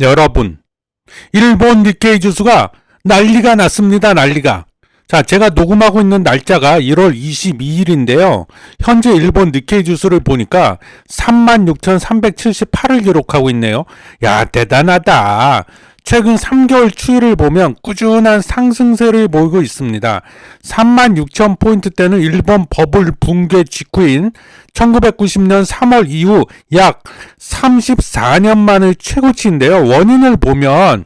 여러분, 일본 니케이 지수가 난리가 났습니다. 난리가. 자, 제가 녹음하고 있는 날짜가 1월 22일인데요. 현재 일본 니케이 지수를 보니까 36,378을 기록하고 있네요. 야, 대단하다. 최근 3개월 추이를 보면 꾸준한 상승세를 보이고 있습니다. 36,000포인트대는 일본 버블 붕괴 직후인 1990년 3월 이후 약 34년 만의 최고치인데요. 원인을 보면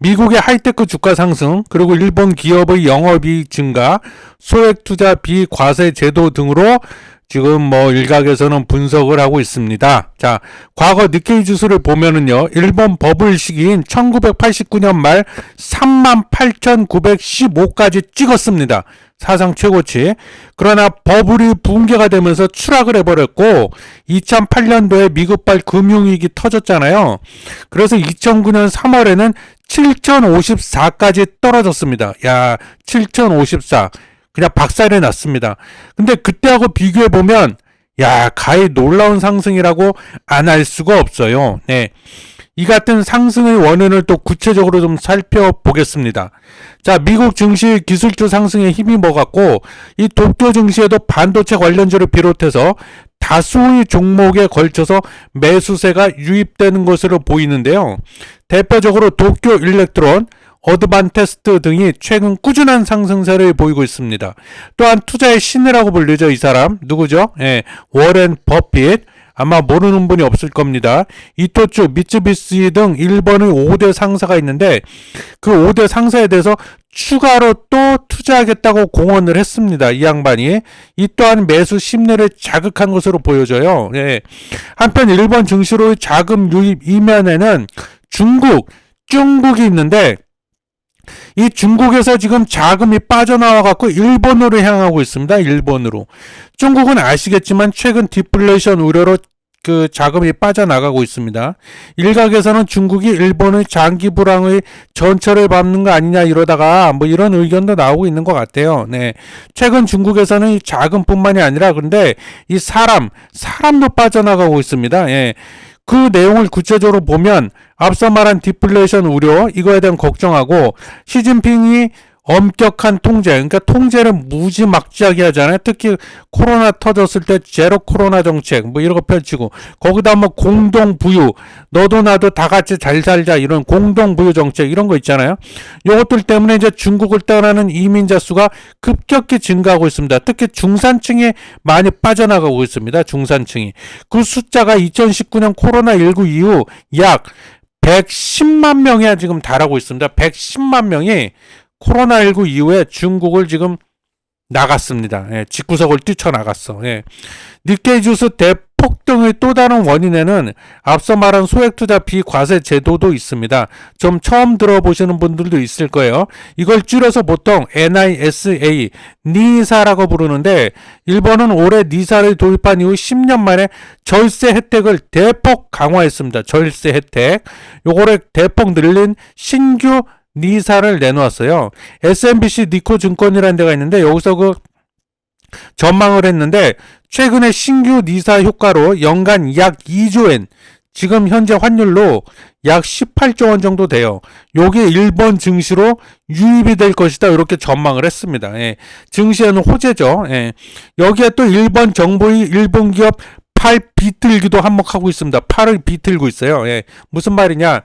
미국의 하이테크 주가 상승, 그리고 일본 기업의 영업이익 증가, 소액 투자 비과세 제도 등으로 지금 일각에서는 분석을 하고 있습니다. 자, 과거 니케이 지수를 보면은요, 일본 버블 시기인 1989년 말 38,915까지 찍었습니다. 사상 최고치. 그러나 버블이 붕괴가 되면서 추락을 해버렸고 2008년도에 미국발 금융위기 터졌잖아요. 그래서 2009년 3월에는 7,054까지 떨어졌습니다. 야, 7,054. 그냥 박살이 났습니다. 근데 그때하고 비교해보면 야, 가히 놀라운 상승이라고 안 할 수가 없어요. 네. 이 같은 상승의 원인을 또 구체적으로 좀 살펴보겠습니다. 자, 미국 증시 기술주 상승에 힘이 먹었고, 이 도쿄 증시에도 반도체 관련주를 비롯해서 다수의 종목에 걸쳐서 매수세가 유입되는 것으로 보이는데요. 대표적으로 도쿄 일렉트론, 어드반테스트 등이 최근 꾸준한 상승세를 보이고 있습니다. 또한 투자의 신이라고 불리죠. 이 사람 누구죠? 워렌 버핏. 아마 모르는 분이 없을 겁니다. 이토츠, 미쯔비시 등 일본의 5대 상사가 있는데 그 5대 상사에 대해서 추가로 또 투자하겠다고 공언을 했습니다. 이 양반이. 이 또한 매수 심리를 자극한 것으로 보여져요. 한편 일본 증시로의 자금 유입 이면에는 중국이 있는데 이 중국에서 지금 자금이 빠져나와갖고 일본으로 향하고 있습니다. 일본으로. 중국은 아시겠지만 최근 디플레이션 우려로 그 자금이 빠져나가고 있습니다. 일각에서는 중국이 일본의 장기 불황의 전철을 밟는 거 아니냐 이러다가 이런 의견도 나오고 있는 것 같아요. 네. 최근 중국에서는 이 자금뿐만이 아니라 근데 이 사람도 빠져나가고 있습니다. 그 내용을 구체적으로 보면 앞서 말한 디플레이션 우려 이거에 대한 걱정하고 시진핑이 엄격한 통제, 그러니까 통제를 무지막지하게 하잖아요. 특히 코로나 터졌을 때 제로 코로나 정책 이런 거 펼치고 거기다 공동 부유, 너도 나도 다 같이 잘 살자 이런 공동 부유 정책 이런 거 있잖아요. 이것들 때문에 이제 중국을 떠나는 이민자 수가 급격히 증가하고 있습니다. 특히 중산층이 많이 빠져나가고 있습니다. 중산층이. 그 숫자가 2019년 코로나19 이후 약 110만 명에 지금 달하고 있습니다. 110만 명이 코로나19 이후에 중국을 지금 나갔습니다. 집구석을 뛰쳐나갔어. 니케이 지수 대폭등의 또 다른 원인에는 앞서 말한 소액투자 비과세 제도도 있습니다. 좀 처음 들어보시는 분들도 있을 거예요. 이걸 줄여서 보통 NISA, 니사라고 부르는데 일본은 올해 니사를 도입한 이후 10년 만에 절세 혜택을 대폭 강화했습니다. 절세 혜택. 요거를 대폭 늘린 신규 니사를 내놓았어요. SMBC 니코 증권이라는 데가 있는데 여기서 그 전망을 했는데 최근에 신규 니사 효과로 연간 약 2조엔 지금 현재 환율로 약 18조 원 정도 돼요. 요게 일본 증시로 유입이 될 것이다 이렇게 전망을 했습니다. 증시에는 호재죠. 여기에 또 일본 정부의 일본 기업 팔 비틀기도 한몫하고 있습니다. 팔을 비틀고 있어요. 무슨 말이냐?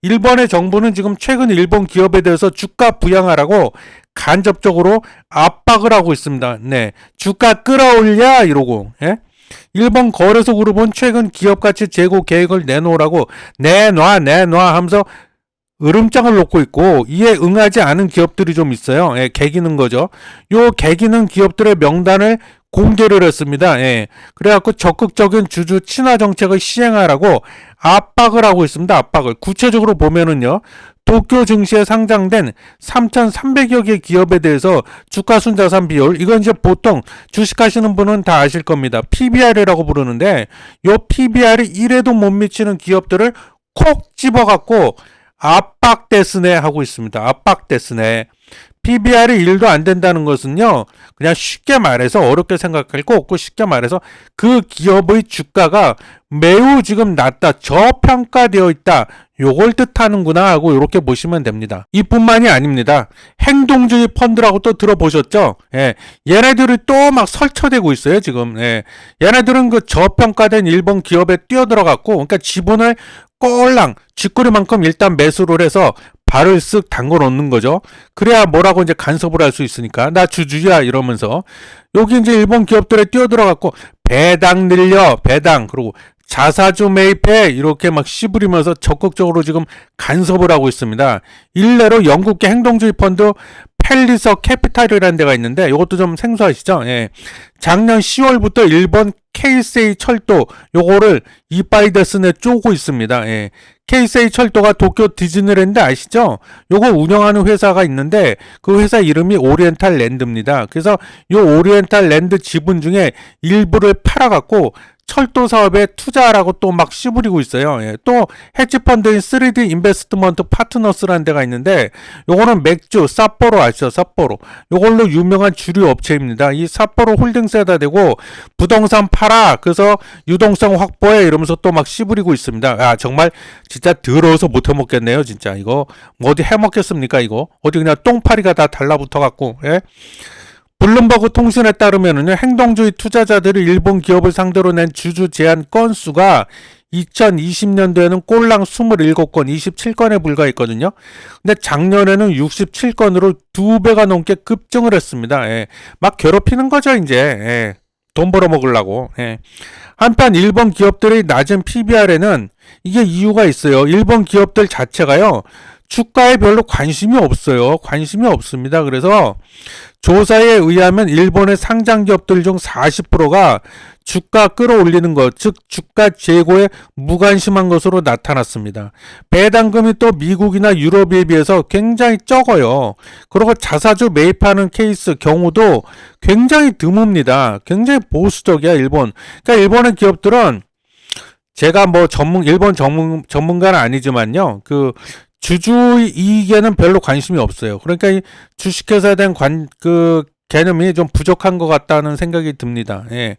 일본의 정부는 지금 최근 일본 기업에 대해서 주가 부양하라고 간접적으로 압박을 하고 있습니다. 주가 끌어올려 이러고. 일본 거래소 그룹은 최근 기업가치 재고 계획을 내놓으라고 내놔 하면서 으름장을 놓고 있고 이에 응하지 않은 기업들이 좀 있어요. 개기는 거죠. 요 개기는 기업들의 명단을 공개를 했습니다. 그래갖고 적극적인 주주 친화 정책을 시행하라고 압박을 하고 있습니다. 압박을. 구체적으로 보면은요. 도쿄 증시에 상장된 3,300여 개 기업에 대해서 주가 순자산 비율, 이건 이제 보통 주식하시는 분은 다 아실 겁니다. PBR이라고 부르는데 요 PBR이 1에도 못 미치는 기업들을 콕 집어갖고 압박대스네 하고 있습니다. 압박대스네. PBR이 1도 안 된다는 것은요, 그냥 쉽게 말해서 어렵게 생각할 거 없고 쉽게 말해서 그 기업의 주가가 매우 지금 낮다, 저평가되어 있다, 요걸 뜻하는구나 하고 이렇게 보시면 됩니다. 이뿐만이 아닙니다. 행동주의 펀드라고 또 들어보셨죠? 예, 얘네들이 또 막 설쳐대고 있어요 지금. 예, 얘네들은 그 저평가된 일본 기업에 뛰어들어갔고, 그러니까 지분을 꼴랑 쥐꼬리만큼 일단 매수를 해서 발을 쓱 담궈 놓는 거죠. 그래야 뭐라고 이제 간섭을 할 수 있으니까 나 주주야 이러면서 여기 이제 일본 기업들에 뛰어들어갔고 배당 늘려 배당, 그리고 자사주 매입해 이렇게 막 씨부리면서 적극적으로 지금 간섭을 하고 있습니다. 일례로 영국계 행동주의 펀드 펠리서 캐피탈이라는 데가 있는데 이것도 좀 생소하시죠? 예. 작년 10월부터 일본 케이세이 철도 요거를 이빠이데스네 쪼고 있습니다. 예. 케이세이 철도가 도쿄 디즈니랜드 아시죠? 요거 운영하는 회사가 있는데 그 회사 이름이 오리엔탈 랜드입니다. 그래서 요 오리엔탈 랜드 지분 중에 일부를 팔아갖고 철도 사업에 투자하라고 또 막 씨부리고 있어요. 예. 또 헤지펀드인 3D 인베스트먼트 파트너스라는 데가 있는데 요거는 맥주 삿포로 아시죠? 삿포로. 요걸로 유명한 주류 업체입니다. 이 삿포로 홀딩스에다 대고 부동산 팔아, 그래서 유동성 확보해 이러면서 또 막 씨부리고 있습니다. 아 정말 진짜 더러워서 못 해먹겠네요. 진짜 이거 뭐 어디 해먹겠습니까? 이거 어디 그냥 똥파리가 다 달라붙어 갖고. 예? 블룸버그 통신에 따르면은 행동주의 투자자들이 일본 기업을 상대로 낸 주주 제한 건수가 2020년도에는 꼴랑 27건, 27건에 불과했거든요. 근데 작년에는 67건으로 2배가 넘게 급증을 했습니다. 예. 막 괴롭히는 거죠, 이제. 예. 돈 벌어먹으려고. 예. 한편 일본 기업들의 낮은 PBR에는 이게 이유가 있어요. 일본 기업들 자체가요, 주가에 별로 관심이 없어요. 관심이 없습니다. 그래서 조사에 의하면 일본의 상장 기업들 중 40%가 주가 끌어올리는 것, 즉 주가 재고에 무관심한 것으로 나타났습니다. 배당금이 또 미국이나 유럽에 비해서 굉장히 적어요. 그리고 자사주 매입하는 케이스 경우도 굉장히 드뭅니다. 굉장히 보수적이야 일본. 그러니까 일본의 기업들은 제가 뭐 일본 전문가는 아니지만요, 그 주주의 이익에는 별로 관심이 없어요. 그러니까 이 주식회사에 대한 개념이 좀 부족한 것 같다는 생각이 듭니다. 예.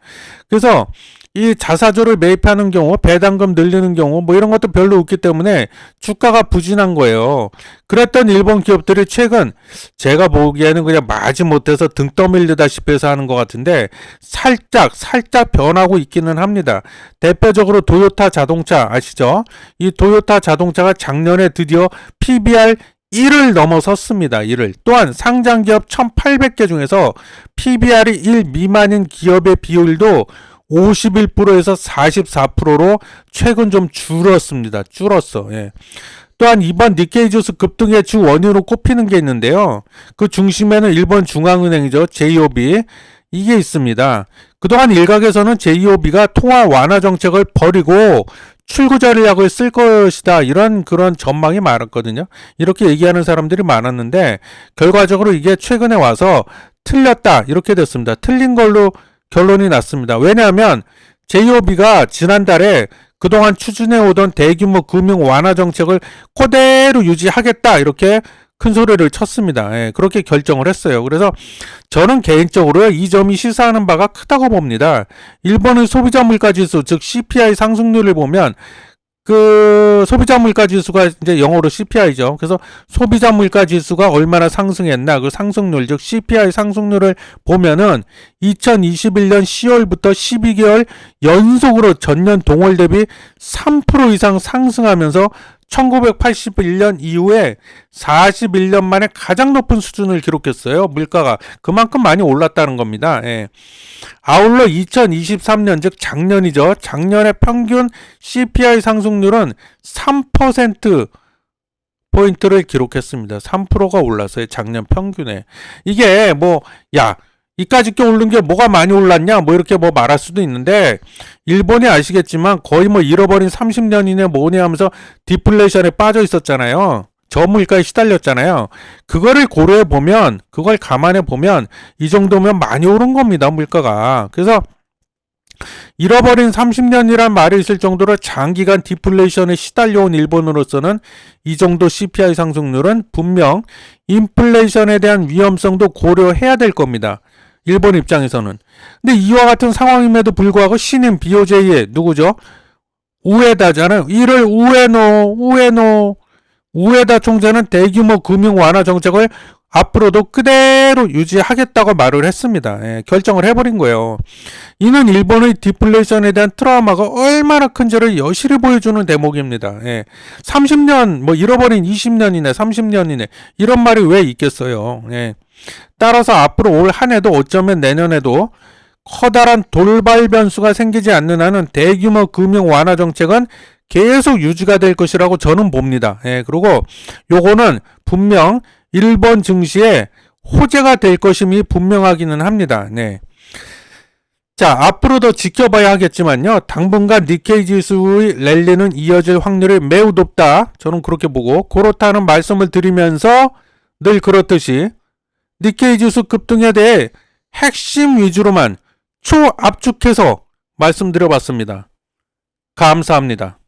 그래서 이 자사주를 매입하는 경우, 배당금 늘리는 경우, 뭐 이런 것도 별로 없기 때문에 주가가 부진한 거예요. 그랬던 일본 기업들이 최근 제가 보기에는 그냥 마지못해서 등 떠밀리다시피 해서 하는 것 같은데 살짝 변하고 있기는 합니다. 대표적으로 도요타 자동차 아시죠? 이 도요타 자동차가 작년에 드디어 PBR 1을 넘어섰습니다. 1을. 또한 상장기업 1800개 중에서 PBR이 1 미만인 기업의 비율도 51%에서 44%로 최근 좀 줄었습니다. 줄었어. 예. 또한 이번 니케이 지수 급등의 주 원인으로 꼽히는 게 있는데요. 그 중심에는 일본 중앙은행이죠. JOB. 이게 있습니다. 그동안 일각에서는 JOB가 통화 완화 정책을 버리고 출구 전략을 쓸 것이다, 이런 그런 전망이 많았거든요. 이렇게 얘기하는 사람들이 많았는데 결과적으로 이게 최근에 와서 틀렸다 이렇게 됐습니다. 틀린 걸로 결론이 났습니다. 왜냐하면 JOB가 지난달에 그동안 추진해오던 대규모 금융 완화 정책을 그대로 유지하겠다 이렇게 큰 소리를 쳤습니다. 예, 그렇게 결정을 했어요. 그래서 저는 개인적으로 이 점이 시사하는 바가 크다고 봅니다. 일본의 소비자 물가 지수, 즉 CPI 상승률을 보면 그 소비자 물가 지수가 이제 영어로 CPI죠. 그래서 소비자 물가 지수가 얼마나 상승했나, 그 상승률, 즉 CPI 상승률을 보면은 2021년 10월부터 12개월 연속으로 전년 동월 대비 3% 이상 상승하면서 1981년 이후에 41년 만에 가장 높은 수준을 기록했어요. 물가가 그만큼 많이 올랐다는 겁니다. 예. 아울러 2023년, 즉 작년이죠. 작년의 평균 CPI 상승률은 3% 포인트를 기록했습니다. 3%가 올랐어요. 작년 평균에. 이게 뭐 이까짓 게 오른 게 뭐가 많이 올랐냐, 뭐 이렇게 뭐 말할 수도 있는데, 일본이 아시겠지만 거의 뭐 잃어버린 30년이네 뭐네 하면서 디플레이션에 빠져 있었잖아요. 저물가에 시달렸잖아요. 그거를 고려해 보면, 그걸 감안해 보면 이 정도면 많이 오른 겁니다, 물가가. 그래서 잃어버린 30년이란 말이 있을 정도로 장기간 디플레이션에 시달려온 일본으로서는 이 정도 CPI 상승률은 분명 인플레이션에 대한 위험성도 고려해야 될 겁니다. 일본 입장에서는. 근데 이와 같은 상황임에도 불구하고 신임 BOJ의 누구죠? 우에다잖아요. 이를 우에다 총재는 대규모 금융 완화 정책을 앞으로도 그대로 유지하겠다고 말을 했습니다. 결정을 해버린 거예요. 이는 일본의 디플레이션에 대한 트라우마가 얼마나 큰지를 여실히 보여주는 대목입니다. 30년, 잃어버린 20년이네, 30년이네, 이런 말이 왜 있겠어요. 따라서 앞으로 올 한 해도 어쩌면 내년에도 커다란 돌발 변수가 생기지 않는 한은 대규모 금융 완화 정책은 계속 유지가 될 것이라고 저는 봅니다. 그리고 요거는 분명 일본 증시에 호재가 될 것임이 분명하기는 합니다. 자, 앞으로 더 지켜봐야 하겠지만요. 당분간 니케이 지수의 랠리는 이어질 확률이 매우 높다. 저는 그렇게 보고 그렇다는 말씀을 드리면서 늘 그렇듯이 니케이 지수 급등에 대해 핵심 위주로만 초압축해서 말씀드려봤습니다. 감사합니다.